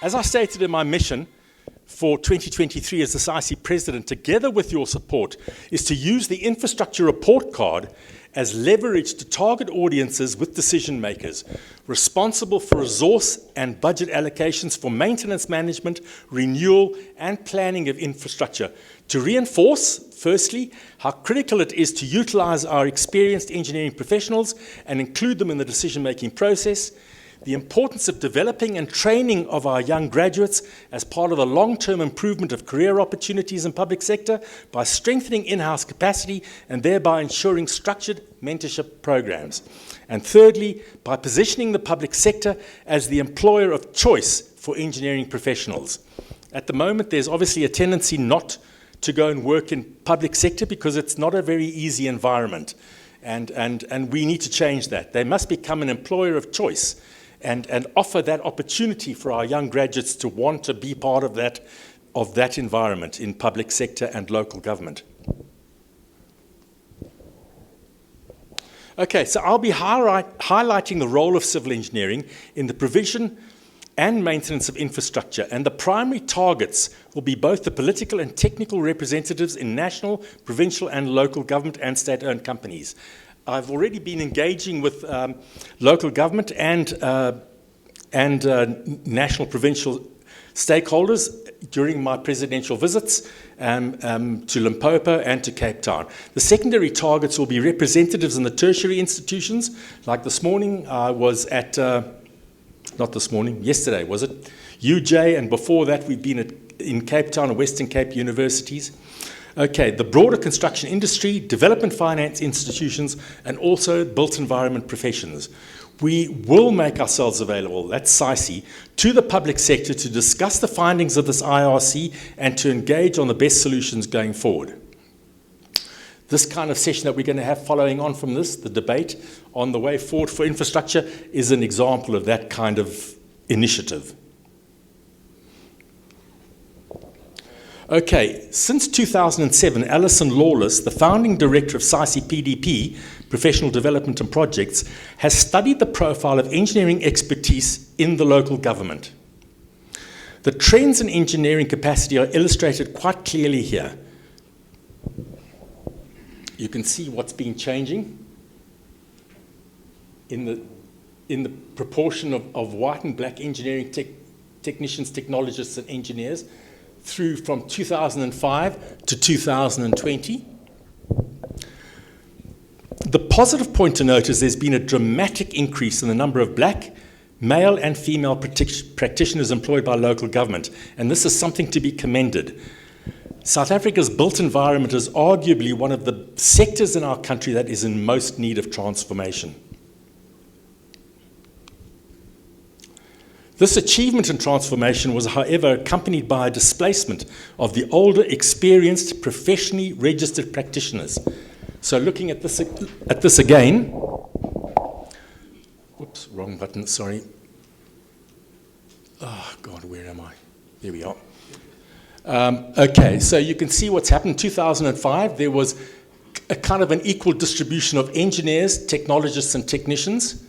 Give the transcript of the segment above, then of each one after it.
As I stated in my mission for 2023 as the SAICE President, together with your support, is to use the infrastructure report card as leverage to target audiences with decision makers responsible for resource and budget allocations for maintenance management, renewal and planning of infrastructure, to reinforce, firstly, how critical it is to utilize our experienced engineering professionals and include them in the decision-making process, the importance of developing and training of our young graduates as part of the long-term improvement of career opportunities in public sector by strengthening in-house capacity and thereby ensuring structured mentorship programs. And thirdly, by positioning the public sector as the employer of choice for engineering professionals. At the moment, there's obviously a tendency not to go and work in public sector because it's not a very easy environment. And we need to change that. They must become an employer of choice and offer that opportunity for our young graduates to want to be part of that environment in public sector and local government. Okay, so I'll be highlighting the role of civil engineering in the provision and maintenance of infrastructure, and the primary targets will be both the political and technical representatives in national, provincial and local government and state-owned companies. I've already been engaging with local government and national provincial stakeholders during my presidential visits to Limpopo and to Cape Town. The secondary targets will be representatives in the tertiary institutions. Like this morning, I was at, not this morning, yesterday, was it? UJ, and before that we've been in Cape Town and Western Cape universities. Okay, the broader construction industry, development finance institutions, and also built environment professions. We will make ourselves available, that's SAICE, to the public sector to discuss the findings of this IRC and to engage on the best solutions going forward. This kind of session that we're going to have following on from this, the debate on the way forward for infrastructure, is an example of that kind of initiative. Okay, since 2007, Alison Lawless, the founding director of SAICE PDP, Professional Development and Projects, has studied the profile of engineering expertise in the local government. The trends in engineering capacity are illustrated quite clearly here. You can see what's been changing in the proportion of white and black engineering technicians, technologists and engineers through from 2005 to 2020. The positive point to note is there's been a dramatic increase in the number of black, male and female practitioners employed by local government, and this is something to be commended. South Africa's built environment is arguably one of the sectors in our country that is in most need of transformation. This achievement and transformation was, however, accompanied by a displacement of the older, experienced, professionally registered practitioners. So looking at this again, whoops, wrong button, sorry. Oh God, where am I? There we are. Okay, so you can see what's happened. In 2005, there was a kind of an equal distribution of engineers, technologists and technicians,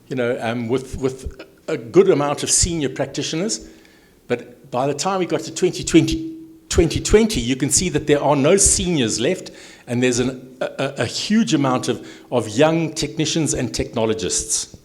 you know, with a good amount of senior practitioners, but by the time we got to 2020, you can see that there are no seniors left, and there's a huge amount of young technicians and technologists.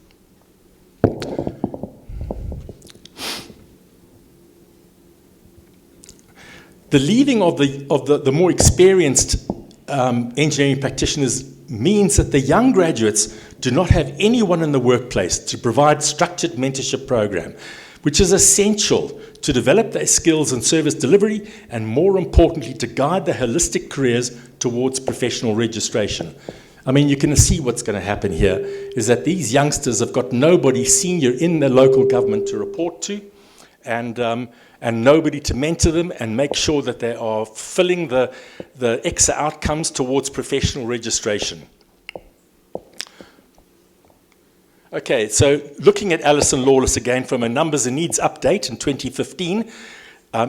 The leaving of the more experienced engineering practitioners means that the young graduates do not have anyone in the workplace to provide structured mentorship program, which is essential to develop their skills in service delivery and, more importantly, to guide their holistic careers towards professional registration. I mean, you can see what's going to happen here is that these youngsters have got nobody senior in their local government to report to, and nobody to mentor them and make sure that they are fulfilling the EXA outcomes towards professional registration. Okay, so looking at Alison Lawless again from a numbers and needs update in 2015,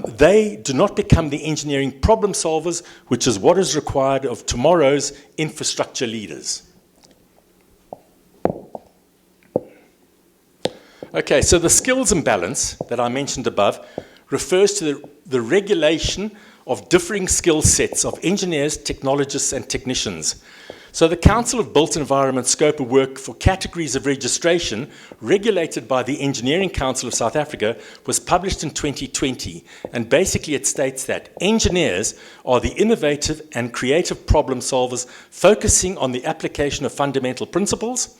they do not become the engineering problem solvers, which is what is required of tomorrow's infrastructure leaders. Okay, so the skills imbalance that I mentioned above refers to the regulation of differing skill sets of engineers, technologists, and technicians. So the Council of Built Environment scope of work for categories of registration regulated by the Engineering Council of South Africa was published in 2020. And basically it states that engineers are the innovative and creative problem solvers focusing on the application of fundamental principles.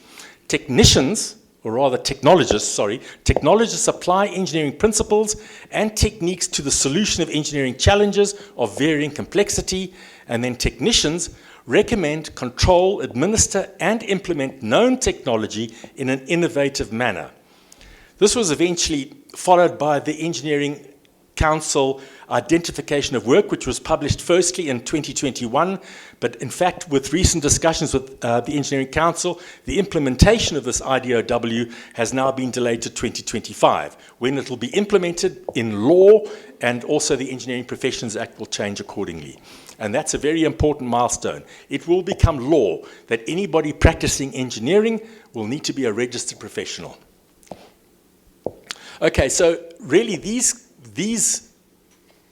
Technicians, or rather technologists apply engineering principles and techniques to the solution of engineering challenges of varying complexity. And then technicians recommend, control, administer, and implement known technology in an innovative manner. This was eventually followed by the Engineering Council Identification of Work, which was published firstly in 2021, but in fact, with recent discussions with the Engineering Council, the implementation of this IDOW has now been delayed to 2025, when it will be implemented in law, and also the Engineering Professions Act will change accordingly. And that's a very important milestone. It will become law that anybody practicing engineering will need to be a registered professional. Okay, so really these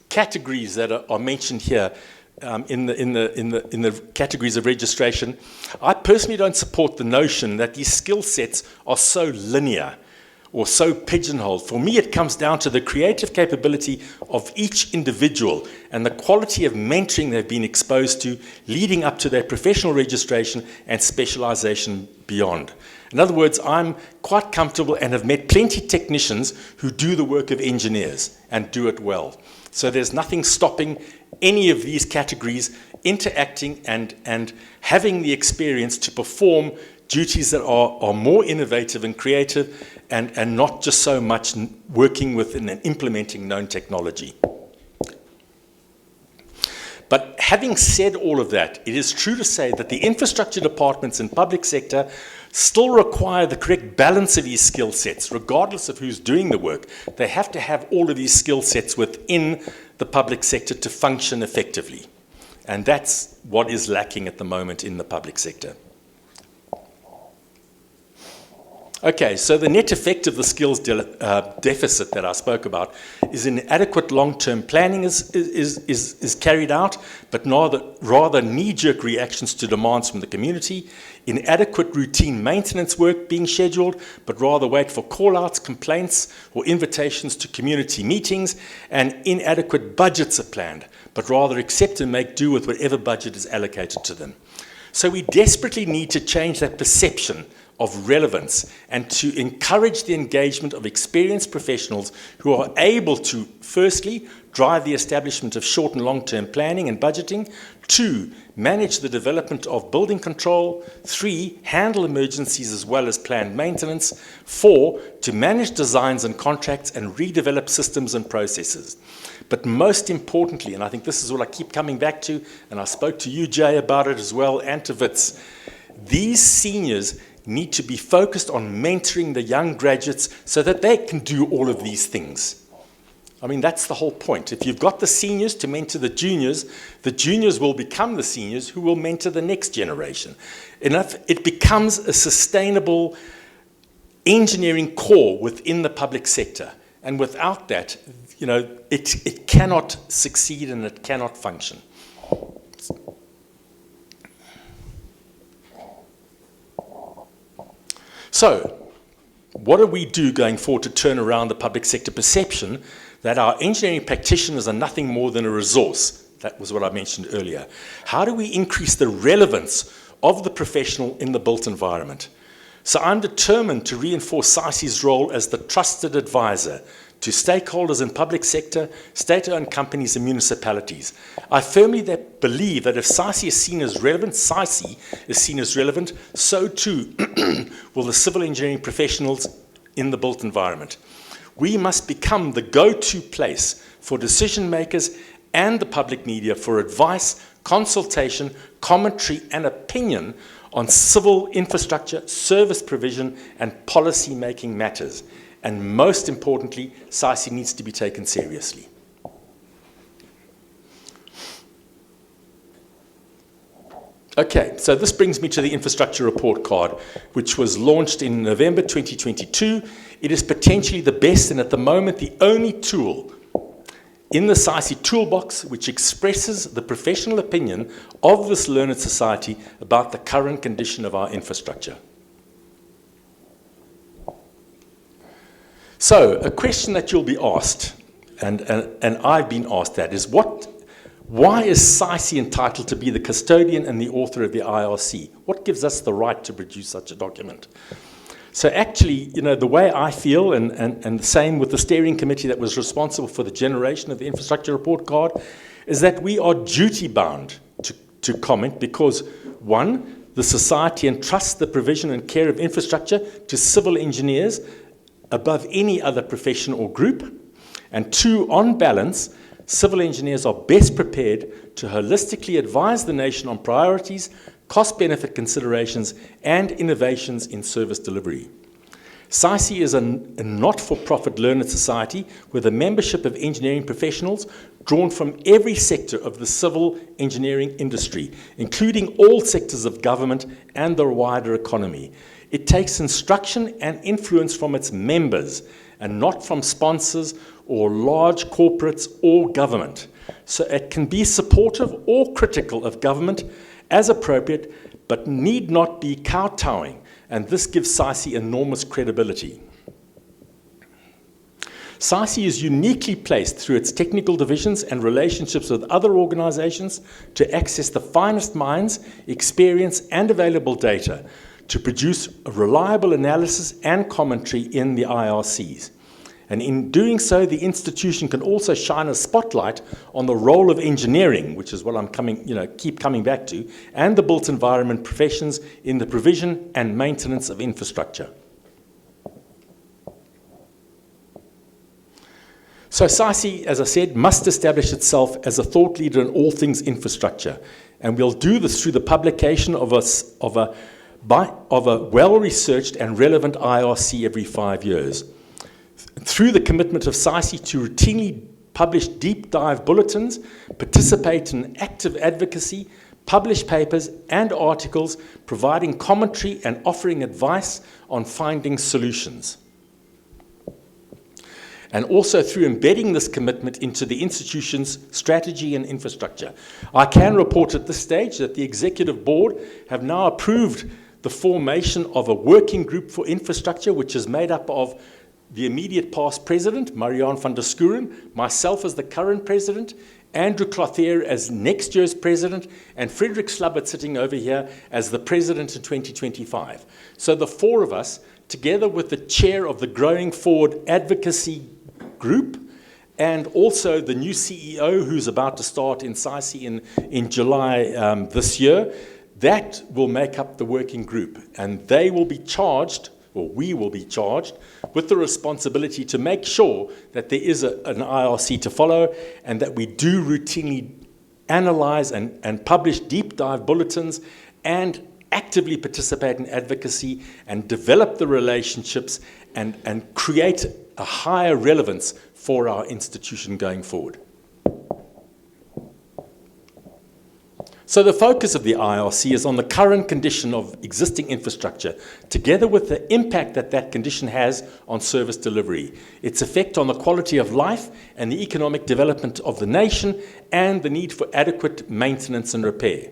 categories that are mentioned here in the categories of registration, I personally don't support the notion that these skill sets are so linear or so pigeonholed. For me, it comes down to the creative capability of each individual and the quality of mentoring they've been exposed to leading up to their professional registration and specialization beyond. In other words, I'm quite comfortable and have met plenty of technicians who do the work of engineers and do it well. So there's nothing stopping any of these categories interacting and having the experience to perform duties that are more innovative and creative and not just so much working with and implementing known technology. But having said all of that, it is true to say that the infrastructure departments in public sector still require the correct balance of these skill sets, regardless of who's doing the work. They have to have all of these skill sets within the public sector to function effectively. And that's what is lacking at the moment in the public sector. Okay, so the net effect of the skills deficit that I spoke about is inadequate long-term planning is carried out, but rather knee-jerk reactions to demands from the community, inadequate routine maintenance work being scheduled, but rather wait for call-outs, complaints, or invitations to community meetings, and inadequate budgets are planned, but rather accept and make do with whatever budget is allocated to them. So we desperately need to change that perception of relevance and to encourage the engagement of experienced professionals who are able to, firstly, drive the establishment of short and long-term planning and budgeting, 2, manage the development of building control, 3, handle emergencies as well as planned maintenance, 4, to manage designs and contracts and redevelop systems and processes. But most importantly, and I think this is what I keep coming back to, and I spoke to you, Jay, about it as well, and to Wits, these seniors need to be focused on mentoring the young graduates so that they can do all of these things. I mean, that's the whole point. If you've got the seniors to mentor the juniors will become the seniors who will mentor the next generation. It becomes a sustainable engineering core within the public sector. And without that, you know, it cannot succeed and it cannot function. So, what do we do going forward to turn around the public sector perception that our engineering practitioners are nothing more than a resource? That was what I mentioned earlier. How do we increase the relevance of the professional in the built environment? So I'm determined to reinforce SAICE's role as the trusted advisor to stakeholders in public sector, state-owned companies and municipalities. I firmly believe that if SAICE is seen as relevant, so too will the civil engineering professionals in the built environment. We must become the go-to place for decision makers and the public media for advice, consultation, commentary and opinion on civil infrastructure, service provision and policy-making matters. And most importantly, SAICE needs to be taken seriously. Okay, so this brings me to the infrastructure report card, which was launched in November 2022. It is potentially the best and at the moment the only tool in the SAICE toolbox which expresses the professional opinion of this learned society about the current condition of our infrastructure. So, a question that you'll be asked, and I've been asked that, is why is SAICE entitled to be the custodian and the author of the IRC? What gives us the right to produce such a document? So actually, the way I feel, and the same with the steering committee that was responsible for the generation of the infrastructure report card, is that we are duty-bound to comment because, one, the society entrusts the provision and care of infrastructure to civil engineers above any other profession or group, and two, on balance, civil engineers are best prepared to holistically advise the nation on priorities, cost-benefit considerations, and innovations in service delivery. SAICE is a not-for-profit learned society with a membership of engineering professionals drawn from every sector of the civil engineering industry, including all sectors of government and the wider economy. It takes instruction and influence from its members and not from sponsors or large corporates or government. So it can be supportive or critical of government as appropriate, but need not be kowtowing, and this gives SAICE enormous credibility. SAICE is uniquely placed through its technical divisions and relationships with other organizations to access the finest minds, experience, and available data to produce a reliable analysis and commentary in the IRCs. And in doing so, the institution can also shine a spotlight on the role of engineering, which is what I'm keep coming back to, and the built environment professions in the provision and maintenance of infrastructure. So SAICE, as I said, must establish itself as a thought leader in all things infrastructure. And we'll do this through the publication of a well-researched and relevant IRC every 5 years. Through the commitment of SAICE to routinely publish deep dive bulletins, participate in active advocacy, publish papers and articles, providing commentary and offering advice on finding solutions. And also through embedding this commitment into the institution's strategy and infrastructure. I can report at this stage that the Executive Board have now approved the formation of a working group for infrastructure, which is made up of the immediate past president, Marianne van der Skuren, myself as the current president, Andrew Clothier as next year's president, and Frederick Slubbert sitting over here as the president in 2025. So the four of us, together with the chair of the Growing Forward Advocacy Group, and also the new CEO who's about to start in SAICE in July this year, that will make up the working group. And they will be charged, or we will be charged, with the responsibility to make sure that there is an IRC to follow and that we do routinely analyze and publish deep dive bulletins and actively participate in advocacy and develop the relationships and create a higher relevance for our institution going forward. So the focus of the IRC is on the current condition of existing infrastructure, together with the impact that that condition has on service delivery, its effect on the quality of life and the economic development of the nation, and the need for adequate maintenance and repair.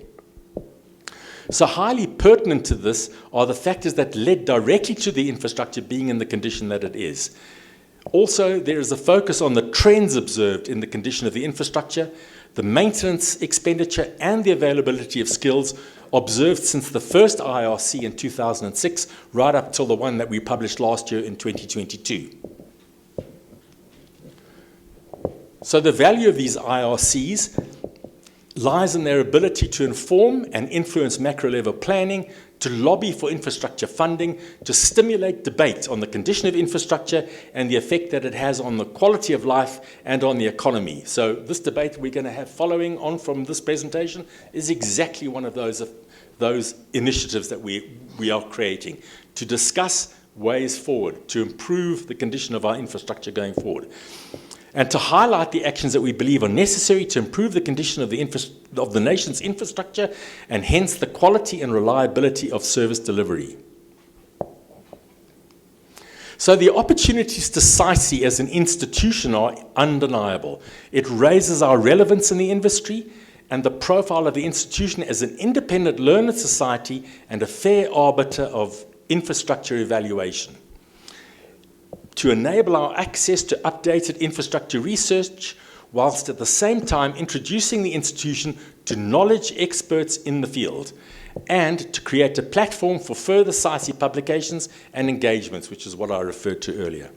So highly pertinent to this are the factors that led directly to the infrastructure being in the condition that it is. Also, there is a focus on the trends observed in the condition of the infrastructure, the maintenance expenditure and the availability of skills observed since the first IRC in 2006, right up till the one that we published last year in 2022. So the value of these IRCs lies in their ability to inform and influence macro-level planning, to lobby for infrastructure funding, to stimulate debate on the condition of infrastructure and the effect that it has on the quality of life and on the economy. So this debate we're going to have following on from this presentation is exactly one of those initiatives that we are creating to discuss ways forward to improve the condition of our infrastructure going forward, and to highlight the actions that we believe are necessary to improve the condition of the nation's infrastructure and hence the quality and reliability of service delivery. So the opportunities to SAICE as an institution are undeniable. It raises our relevance in the industry and the profile of the institution as an independent learned society and a fair arbiter of infrastructure evaluation. To enable our access to updated infrastructure research, whilst at the same time introducing the institution to knowledge experts in the field, and to create a platform for further SAICE publications and engagements, which is what I referred to earlier.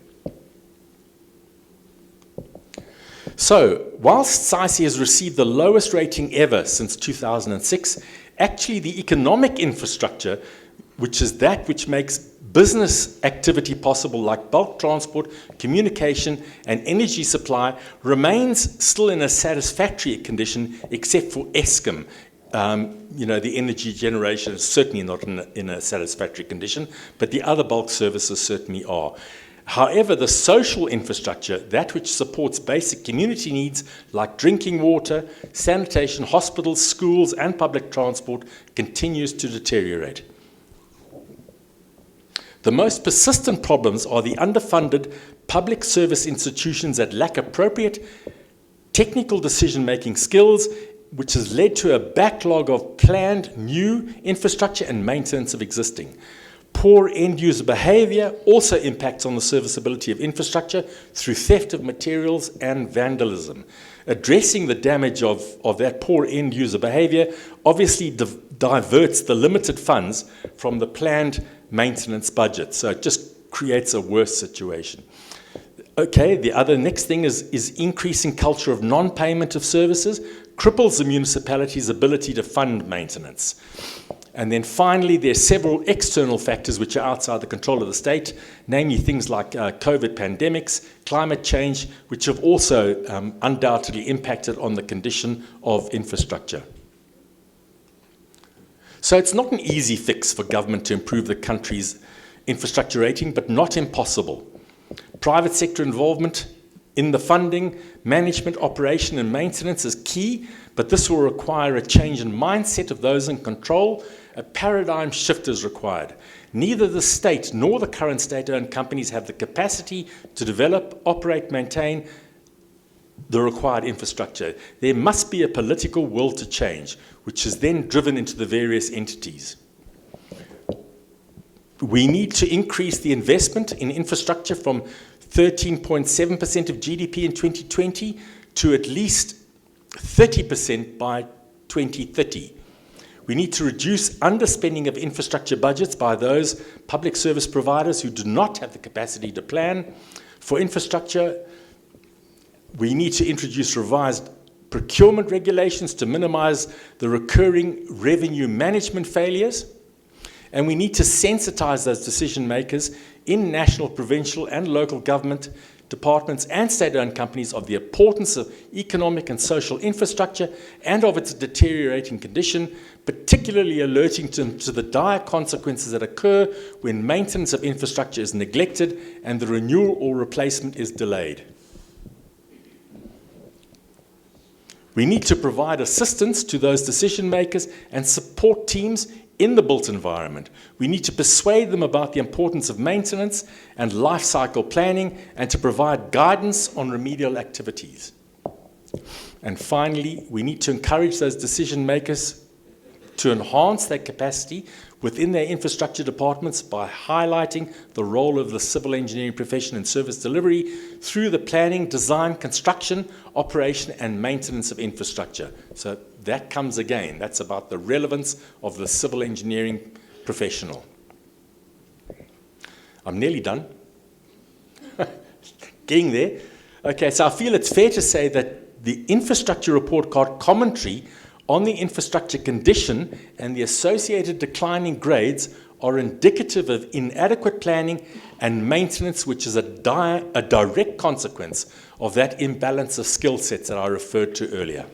So, whilst SAICE has received the lowest rating ever since 2006, actually the economic infrastructure, which is that which makes business activity possible, like bulk transport, communication, and energy supply, remains still in a satisfactory condition, except for Eskom. The energy generation is certainly not in a satisfactory condition, but the other bulk services certainly are. However, the social infrastructure, that which supports basic community needs like drinking water, sanitation, hospitals, schools, and public transport, continues to deteriorate. The most persistent problems are the underfunded public service institutions that lack appropriate technical decision-making skills, which has led to a backlog of planned new infrastructure and maintenance of existing. Poor end-user behavior also impacts on the serviceability of infrastructure through theft of materials and vandalism. Addressing the damage of that poor end-user behavior obviously diverts the limited funds from the planned maintenance budget, so it just creates a worse situation. Okay, the next thing is increasing culture of non-payment of services, cripples the municipality's ability to fund maintenance. And then finally, there are several external factors which are outside the control of the state, namely things like COVID pandemics, climate change, which have also undoubtedly impacted on the condition of infrastructure. So it's not an easy fix for government to improve the country's infrastructure rating, but not impossible. Private sector involvement in the funding, management, operation, and maintenance is key, but this will require a change in mindset of those in control. A paradigm shift is required. Neither the state nor the current state-owned companies have the capacity to develop, operate, maintain the required infrastructure. There must be a political will to change, which is then driven into the various entities. We need to increase the investment in infrastructure from 13.7% of GDP in 2020 to at least 30% by 2030. We need to reduce underspending of infrastructure budgets by those public service providers who do not have the capacity to plan for infrastructure. We need to introduce revised procurement regulations to minimize the recurring revenue management failures. And we need to sensitize those decision makers in national, provincial, and local government departments and state-owned companies of the importance of economic and social infrastructure and of its deteriorating condition, particularly alerting them to the dire consequences that occur when maintenance of infrastructure is neglected and the renewal or replacement is delayed. We need to provide assistance to those decision makers and support teams in the built environment. We need to persuade them about the importance of maintenance and life cycle planning and to provide guidance on remedial activities. And finally, we need to encourage those decision makers to enhance their capacity within their infrastructure departments by highlighting the role of the civil engineering profession in service delivery through the planning, design, construction, operation, and maintenance of infrastructure. So that comes again. That's about the relevance of the civil engineering professional. I'm nearly done. Getting there. Okay, so I feel it's fair to say that the infrastructure report card commentary on the infrastructure condition and the associated declining grades are indicative of inadequate planning and maintenance, which is a direct consequence of that imbalance of skill sets that I referred to earlier.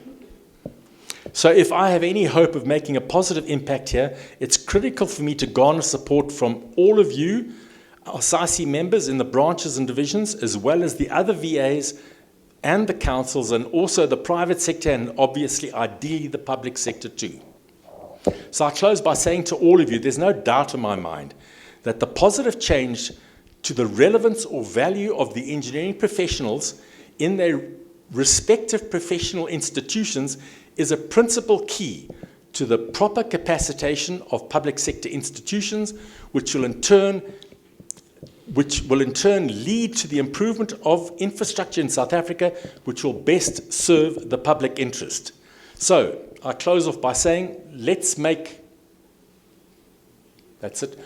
So if I have any hope of making a positive impact here, it's critical for me to garner support from all of you, our SAICE members in the branches and divisions, as well as the other VAs and the councils, and also the private sector, and obviously, ideally, the public sector too. So I close by saying to all of you, there's no doubt in my mind that the positive change to the relevance or value of the engineering professionals in their respective professional institutions is a principal key to the proper capacitation of public sector institutions, which will in turn lead to the improvement of infrastructure in South Africa, which will best serve the public interest. So I close off by saying, that's it.